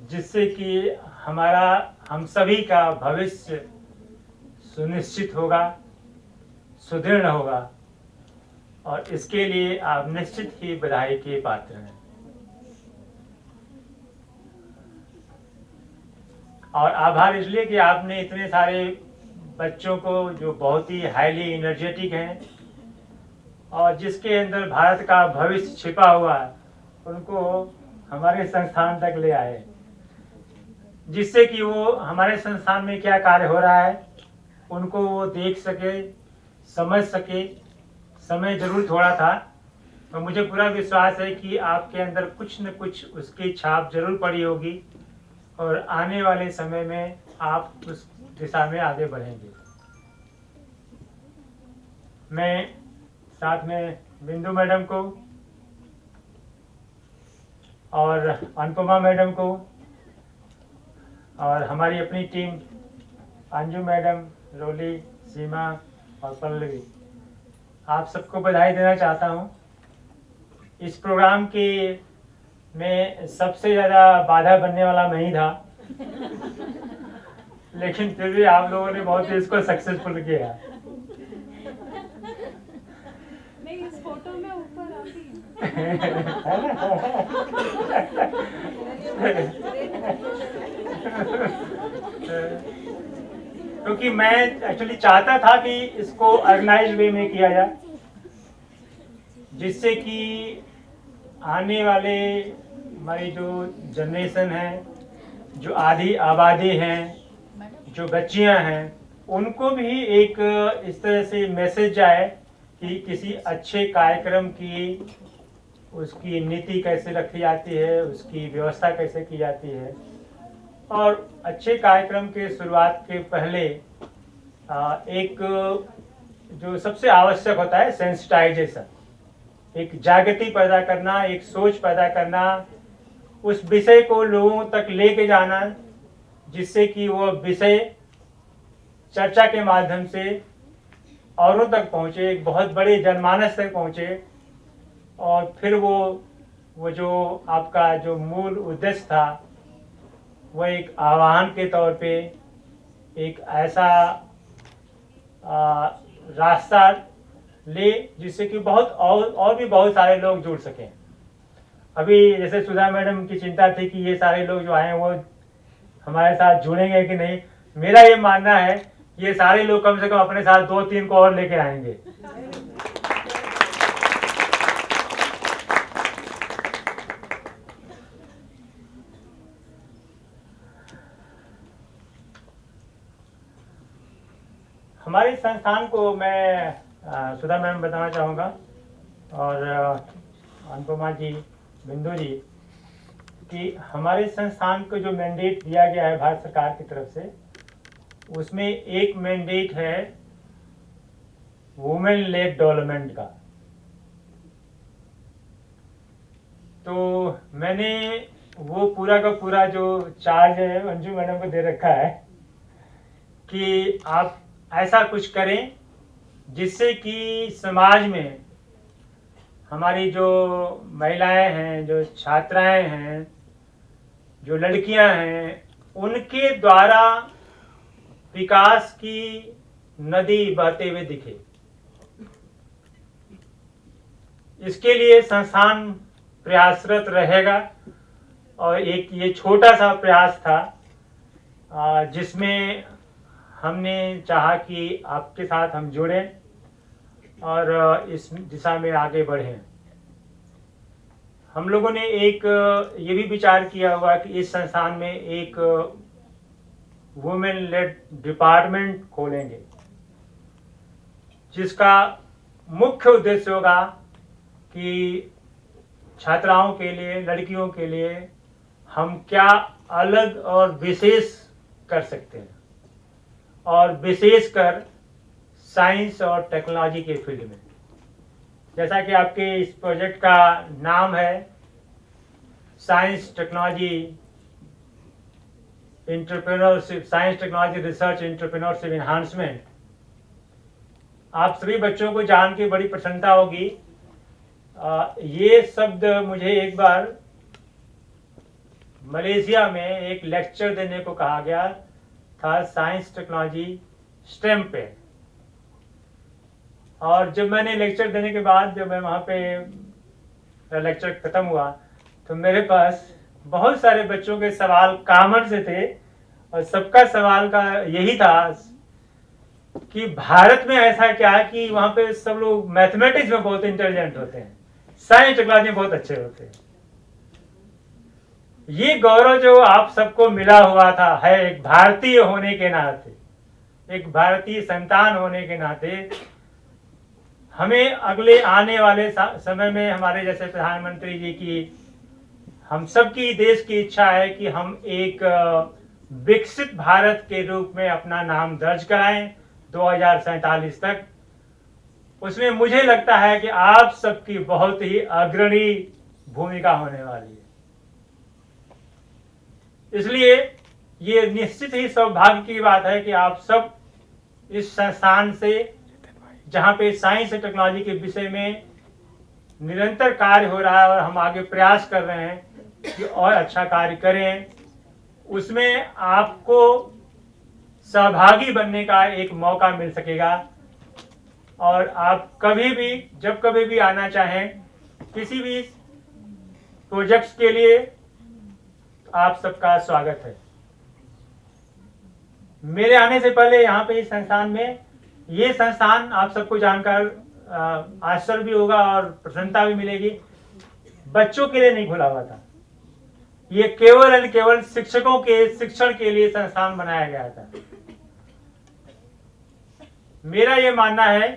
जिससे कि हम सभी का भविष्य सुनिश्चित होगा, सुदृढ़ होगा, और इसके लिए आप निश्चित ही बधाई के पात्र हैं। और आभार इसलिए कि आपने इतने सारे बच्चों को, जो बहुत ही हाईली एनर्जेटिक हैं और जिसके अंदर भारत का भविष्य छिपा हुआ है, उनको हमारे संस्थान तक ले आए, जिससे कि वो हमारे संस्थान में क्या कार्य हो रहा है उनको वो देख सके, समझ सके। समय जरूर थोड़ा था, और मुझे पूरा विश्वास है कि आपके अंदर कुछ न कुछ उसकी छाप जरूर पड़ी होगी, और आने वाले समय में आप उस दिशा में आगे बढ़ेंगे। मैं साथ में बिंदु मैडम को और अनुपमा मैडम को और हमारी अपनी टीम अंजू मैडम, रोली, सीमा और पल्लवी, आप सबको बधाई देना चाहता हूँ। इस प्रोग्राम के में सबसे ज़्यादा बाधा बनने वाला मैं ही था, लेकिन फिर भी आप लोगों ने बहुत ही इसको सक्सेसफुल किया। नहीं, इस फोटो में ऊपर आती क्योंकि मैं एक्चुअली चाहता था कि इसको ऑर्गेनाइज वे में किया जाए, जिससे कि आने वाले हमारी जो जनरेशन है, जो आधी आबादी हैं, जो बच्चियां हैं, उनको भी एक इस तरह से मैसेज जाए कि किसी अच्छे कार्यक्रम की उसकी नीति कैसे रखी जाती है, उसकी व्यवस्था कैसे की जाती है। और अच्छे कार्यक्रम के शुरुआत के पहले एक जो सबसे आवश्यक होता है सेंसिटाइजेशन, एक जागृति पैदा करना, एक सोच पैदा करना, उस विषय को लोगों तक लेके जाना, जिससे कि वो विषय चर्चा के माध्यम से औरों तक पहुँचे, एक बहुत बड़े जनमानस तक पहुँचे। और फिर वो जो आपका जो मूल उद्देश्य था, वह एक आह्वान के तौर पे एक ऐसा रास्ता ले जिससे कि बहुत और भी बहुत सारे लोग जुड़ सकें। अभी जैसे सुधा मैडम की चिंता थी कि ये सारे लोग जो आए हैं वो हमारे साथ जुड़ेंगे कि नहीं। मेरा ये मानना है कि ये सारे लोग कम से कम अपने साथ 2-3 को और लेके आएंगे। हमारे संस्थान को मैं सुधा मैम बताना चाहूँगा और अनुपमा जी, बिंदु जी, कि हमारे संस्थान को जो मैंडेट दिया गया है भारत सरकार की तरफ से, उसमें एक मैंडेट है वुमेन लेड डेवलपमेंट का। तो मैंने वो पूरा का पूरा जो चार्ज है अंजू मैडम को दे रखा है कि आप ऐसा कुछ करें जिससे कि समाज में हमारी जो महिलाएं हैं, जो छात्राएं हैं, जो लड़कियां हैं, उनके द्वारा विकास की नदी बहते हुए दिखे। इसके लिए संस्थान प्रयासरत रहेगा और एक ये छोटा सा प्रयास था जिसमें हमने चाहा कि आपके साथ हम जुड़ें और इस दिशा में आगे बढ़ें। हम लोगों ने एक ये भी विचार किया हुआ कि इस संस्थान में एक वुमेन लेड डिपार्टमेंट खोलेंगे, जिसका मुख्य उद्देश्य होगा कि छात्राओं के लिए, लड़कियों के लिए हम क्या अलग और विशेष कर सकते हैं, और विशेषकर साइंस और टेक्नोलॉजी के फील्ड में। जैसा कि आपके इस प्रोजेक्ट का नाम है science technology entrepreneurship, science technology research entrepreneurship enhancement. आप सभी बच्चों को जान के बड़ी प्रसन्नता होगी। ये शब्द मुझे एक बार मलेशिया में एक लेक्चर देने को कहा गया था, साइंस टेक्नोलॉजी स्टेम पे। और जब मैंने लेक्चर देने के बाद, जब मैं वहाँ पे लेक्चर खत्म हुआ, तो मेरे पास बहुत सारे बच्चों के सवाल कॉमन से थे, और सबका सवाल का यही था कि भारत में ऐसा क्या है कि वहाँ पे सब लोग मैथमेटिक्स में बहुत इंटेलिजेंट होते हैं, साइंस टेक्नोलॉजी में बहुत अच्छे होते हैं। ये गौरव जो आप सबको मिला हुआ था है, एक भारतीय होने के नाते, एक भारतीय संतान होने के नाते, हमें अगले आने वाले समय में हमारे जैसे प्रधानमंत्री जी की, हम सबकी देश की इच्छा है कि हम एक विकसित भारत के रूप में अपना नाम दर्ज कराएं 2047 तक। उसमें मुझे लगता है कि आप सबकी बहुत ही अग्रणी भूमिका होने वाली है। इसलिए ये निश्चित ही सौभाग्य की बात है कि आप सब इस संस्थान से, जहाँ पे साइंस और टेक्नोलॉजी के विषय में निरंतर कार्य हो रहा है और हम आगे प्रयास कर रहे हैं कि और अच्छा कार्य करें, उसमें आपको सहभागी बनने का एक मौका मिल सकेगा। और आप कभी भी, जब कभी भी आना चाहें किसी भी प्रोजेक्ट्स के लिए, आप सबका स्वागत है। मेरे आने से पहले यहाँ पे इस संस्थान में, ये संस्थान आप सबको जानकर आश्चर्य भी होगा और प्रसन्नता भी मिलेगी, बच्चों के लिए नहीं खुला हुआ था। ये केवल और केवल शिक्षकों के शिक्षण के लिए संस्थान बनाया गया था। मेरा ये मानना है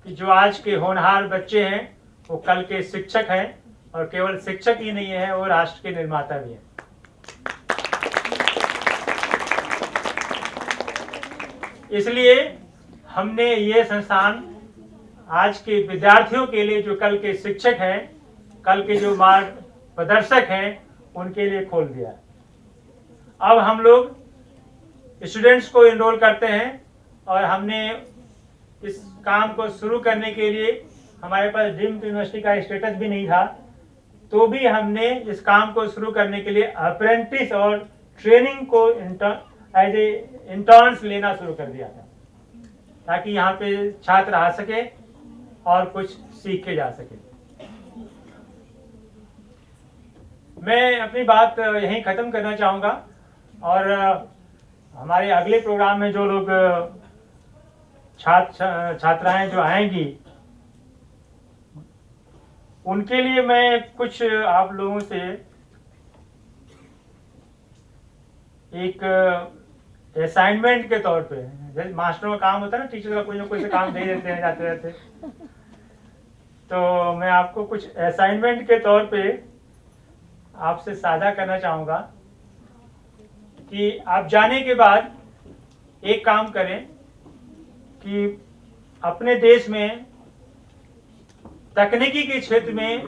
कि जो आज के होनहार बच्चे हैं वो कल के शिक्षक हैं, और केवल शिक्षक ही नहीं है, वो राष्ट्र के निर्माता भी हैं। इसलिए हमने ये संस्थान आज के विद्यार्थियों के लिए, जो कल के शिक्षक हैं, कल के जो मार्ग प्रदर्शक हैं, उनके लिए खोल दिया। अब हम लोग स्टूडेंट्स को एनरोल करते हैं, और हमने इस काम को शुरू करने के लिए, हमारे पास डीम्ड यूनिवर्सिटी का स्टेटस भी नहीं था, तो भी हमने इस काम को शुरू करने के लिए अप्रेंटिस और ट्रेनिंग को एज ए इंटर्न्स लेना शुरू कर दिया था, ताकि यहाँ पे छात्र आ सके और कुछ सीख के जा सके। मैं अपनी बात यहीं ख़त्म करना चाहूँगा, और हमारे अगले प्रोग्राम में जो लोग छात्राएं जो आएंगी, उनके लिए मैं कुछ आप लोगों से एक असाइनमेंट के तौर पे, जैसे मास्टरों का काम होता है ना, टीचर का कोई ना कोई से काम दे देते हैं जाते रहते, तो मैं आपको कुछ असाइनमेंट के तौर पे आपसे साझा करना चाहूँगा कि आप जाने के बाद एक काम करें कि अपने देश में तकनीकी के क्षेत्र में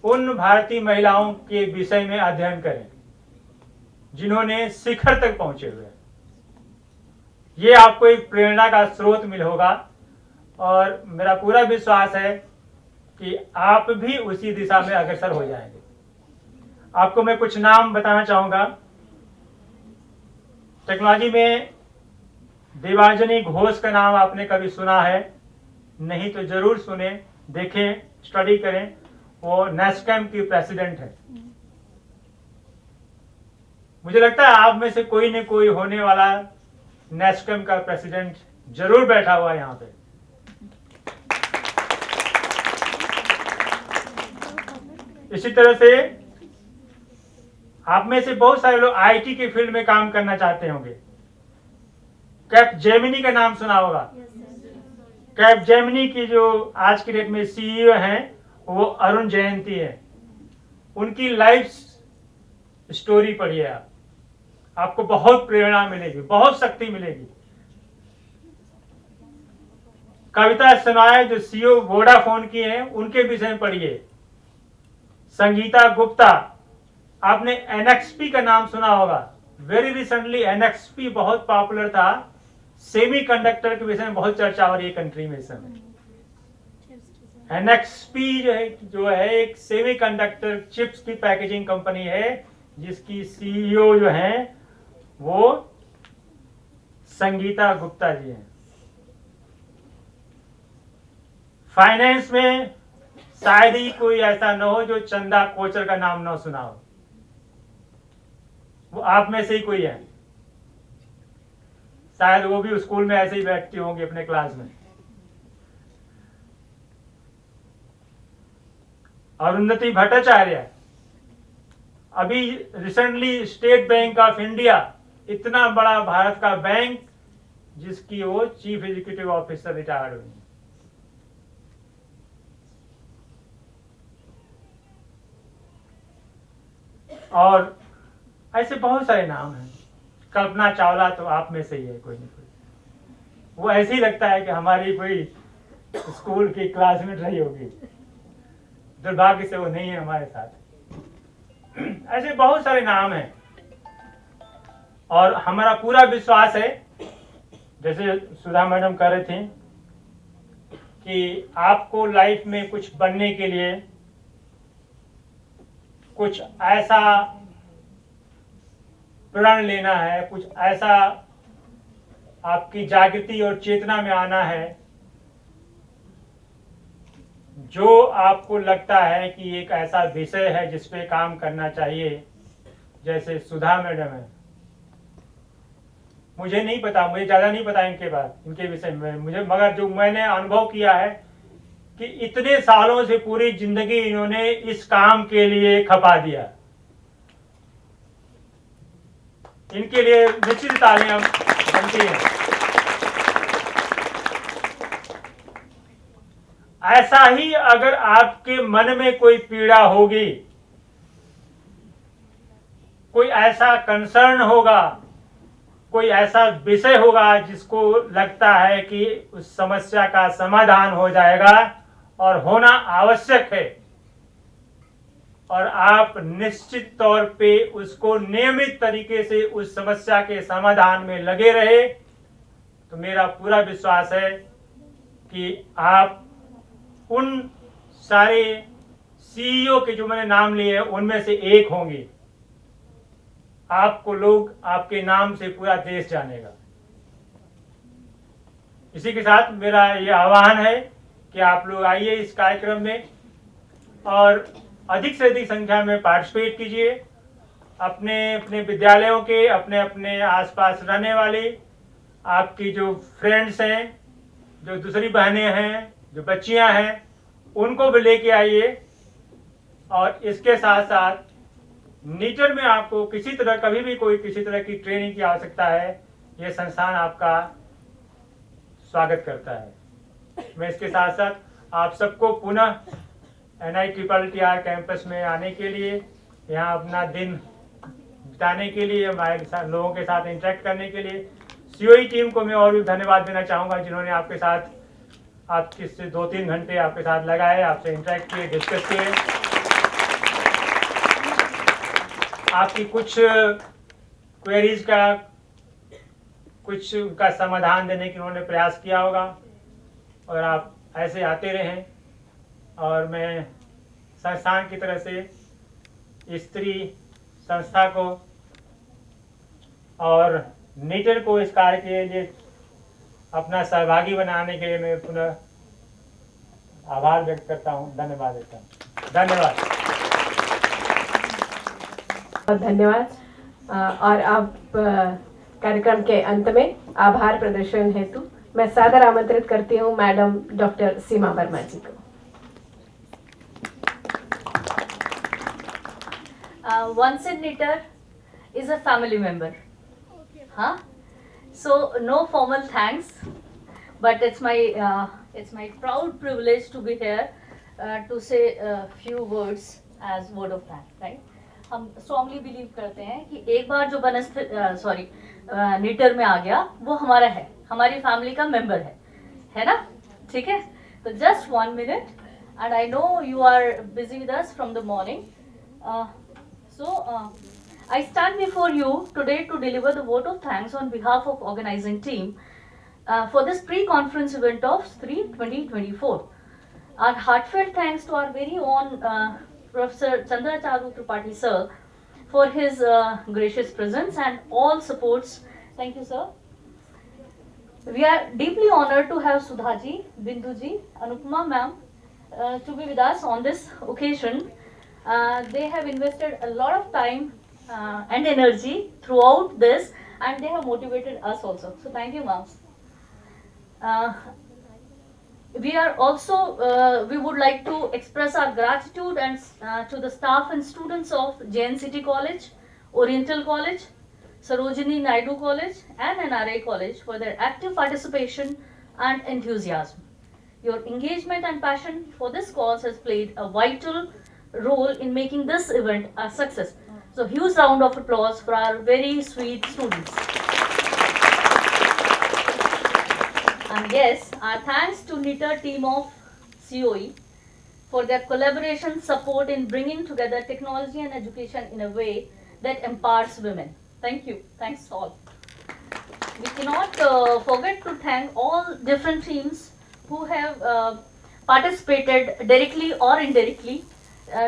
उन भारतीय महिलाओं के विषय में अध्ययन करें जिन्होंने शिखर तक पहुंचे हुए हैं। ये आपको एक प्रेरणा का स्रोत मिल होगा, और मेरा पूरा विश्वास है कि आप भी उसी दिशा में अग्रसर हो जाएंगे। आपको मैं कुछ नाम बताना चाहूंगा। टेक्नोलॉजी में देवांजनी घोष का नाम आपने कभी सुना है? नहीं तो जरूर सुने, देखें, स्टडी करें। वो नेस्कैम की प्रेसिडेंट है। मुझे लगता है आप में से कोई न कोई होने वाला नेस्कैम का प्रेसिडेंट जरूर बैठा हुआ है यहाँ पे। इसी तरह से आप में से बहुत सारे लोग आईटी के फील्ड में काम करना चाहते होंगे। कैपजेमिनी का नाम सुना होगा। कैपजेमिनी की जो आज की डेट में सीईओ हैं वो अरुण जयंती है। उनकी लाइफ स्टोरी पढ़िए आप, आपको बहुत प्रेरणा मिलेगी, बहुत शक्ति मिलेगी। कविता सनाय जो सीईओ वोडाफोन की हैं, उनके विषय में पढ़िए। संगीता गुप्ता, आपने एनएक्सपी का नाम सुना होगा। वेरी रिसेंटली एनएक्सपी बहुत पॉपुलर था। सेमीकंडक्टर के विषय में बहुत चर्चा हो रही है कंट्री में इस समय। एनएक्सपी जो है एक सेमीकंडक्टर चिप्स की पैकेजिंग कंपनी है, जिसकी सीईओ जो है वो संगीता गुप्ता जी हैं। फाइनेंस में शायद ही कोई ऐसा न हो जो चंदा कोचर का नाम न सुना हो। वो आप में से ही कोई है। शायद वो भी स्कूल में ऐसे ही बैठती होंगी अपने क्लास में। अरुंधति भट्टाचार्य, अभी recently state bank of India, इतना बड़ा भारत का बैंक, जिसकी वो चीफ एग्जीक्यूटिव ऑफिसर रिटायर्ड हुई। और ऐसे बहुत सारे नाम हैं। कल्पना चावला तो आप में से ही है कोई ना कोई। वो ऐसे ही लगता है कि हमारी कोई स्कूल की क्लासमेट रही होगी। दुर्भाग्य से वो नहीं है हमारे साथ। ऐसे बहुत सारे नाम हैं, और हमारा पूरा विश्वास है, जैसे सुधा मैडम कह रहे थे, कि आपको लाइफ में कुछ बनने के लिए कुछ ऐसा प्रण लेना है, कुछ ऐसा आपकी जागृति और चेतना में आना है। जो आपको लगता है कि एक ऐसा विषय है जिस पे काम करना चाहिए, जैसे सुधा मैडम है, मुझे नहीं पता, मुझे ज़्यादा नहीं पता इनके विषय में, मुझे मगर जो मैंने अनुभव किया है कि इतने सालों से पूरी जिंदगी इन्होंने इस काम के लिए खपा दिया। इनके लिए निश्चित तालियां बनती हैं। ऐसा ही अगर आपके मन में कोई पीड़ा होगी, कोई ऐसा कंसर्न होगा, कोई ऐसा विषय होगा जिसको लगता है कि उस समस्या का समाधान हो जाएगा और होना आवश्यक है, और आप निश्चित तौर पे उसको नियमित तरीके से उस समस्या के समाधान में लगे रहे, तो मेरा पूरा विश्वास है कि आप उन सारे सीईओ के जो मैंने नाम लिए हैं उनमें से एक होंगे। आपको लोग आपके नाम से पूरा देश जानेगा। इसी के साथ मेरा ये आह्वान है कि आप लोग आइए इस कार्यक्रम में और अधिक से अधिक संख्या में पार्टिसिपेट कीजिए। अपने अपने विद्यालयों के, अपने अपने आसपास रहने वाले आपकी जो फ्रेंड्स हैं, जो दूसरी बहनें हैं, जो बच्चियां हैं, उनको भी लेके आइए। और इसके साथ साथ नीटर में आपको किसी तरह कभी भी कोई किसी तरह की ट्रेनिंग की आवश्यकता है, ये संस्थान आपका स्वागत करता है। मैं इसके साथ साथ आप सबको पुनः NITTR कैंपस में आने के लिए, यहाँ अपना दिन बिताने के लिए, हमारे साथ लोगों के साथ इंटरेक्ट करने के लिए COE टीम को मैं और भी धन्यवाद देना चाहूँगा, जिन्होंने आपके साथ आपके से 2-3 घंटे आपके साथ लगाए, आपसे इंटरेक्ट किए, डिस्कस किए, आपकी कुछ क्वेरीज का कुछ उनका समाधान देने की उन्होंने प्रयास किया होगा, और आप ऐसे आते रहें। और मैं संस्थान की तरफ से स्त्री संस्था को और नीटर को इस कार्य के लिए अपना सहभागी बनाने के लिए मैं पुनः आभार व्यक्त करता हूँ, धन्यवाद देता हूँ। धन्यवाद। धन्यवाद। और अब कार्यक्रम के अंत में आभार प्रदर्शन हेतु मैं सादर आमंत्रित करती हूँ मैडम डॉक्टर सीमा वर्मा जी को। Once in Nitter is a family member. Huh? So no formal thanks, but it's my proud privilege to be here to say a few words as word of thanks. Right? हम strongly believe करते हैं कि एक बार जो निटर में आ गया वो हमारा है, हमारी फैमिली का मेंबर है ना? ठीक है? तो just 1 minute, and I know you are busy with us from the morning. I stand before you today to deliver the vote of thanks on behalf of organizing team for this pre-conference event of STREE 2024. Our heartfelt thanks to our very own Professor Chandracharu Tripathi sir for his gracious presence and all supports. Thank you, sir. We are deeply honored to have Sudhaji, Binduji, Anupama ma'am to be with us on this occasion. They have invested a lot of time and energy throughout this, and they have motivated us also. So thank you, ma'am. We are also, we would like to express our gratitude and to the staff and students of JNCT College, Oriental College, Sarojini Naidu College and NRI College for their active participation and enthusiasm. Your engagement and passion for this cause has played a vital role in making this event a success. So huge round of applause for our very sweet students. And yes, our thanks to NITR team of COE for their collaboration support in bringing together technology and education in a way that empowers women. Thank you. Thanks all. We cannot forget to thank all different teams who have participated directly or indirectly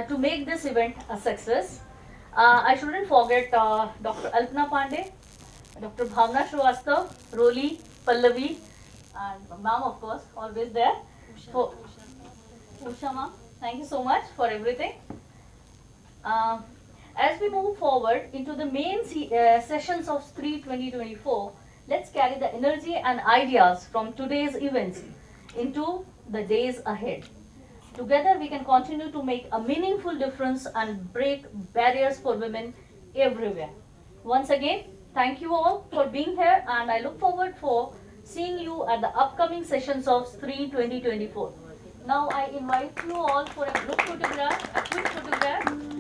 to make this event a success. I shouldn't forget Dr. Alpana Pandey, Dr. Bhavna Shrivastava, Roli, Pallavi, and ma'am, of course, always there. For Usha ma'am, thank you so much for everything. As we move forward into the main sessions of STREE 2024, let's carry the energy and ideas from today's events into the days ahead. Together, we can continue to make a meaningful difference and break barriers for women everywhere. Once again, thank you all for being here, and I look forward for seeing you at the upcoming sessions of STREE 2024. Now I invite you all for a group photograph, a quick photograph.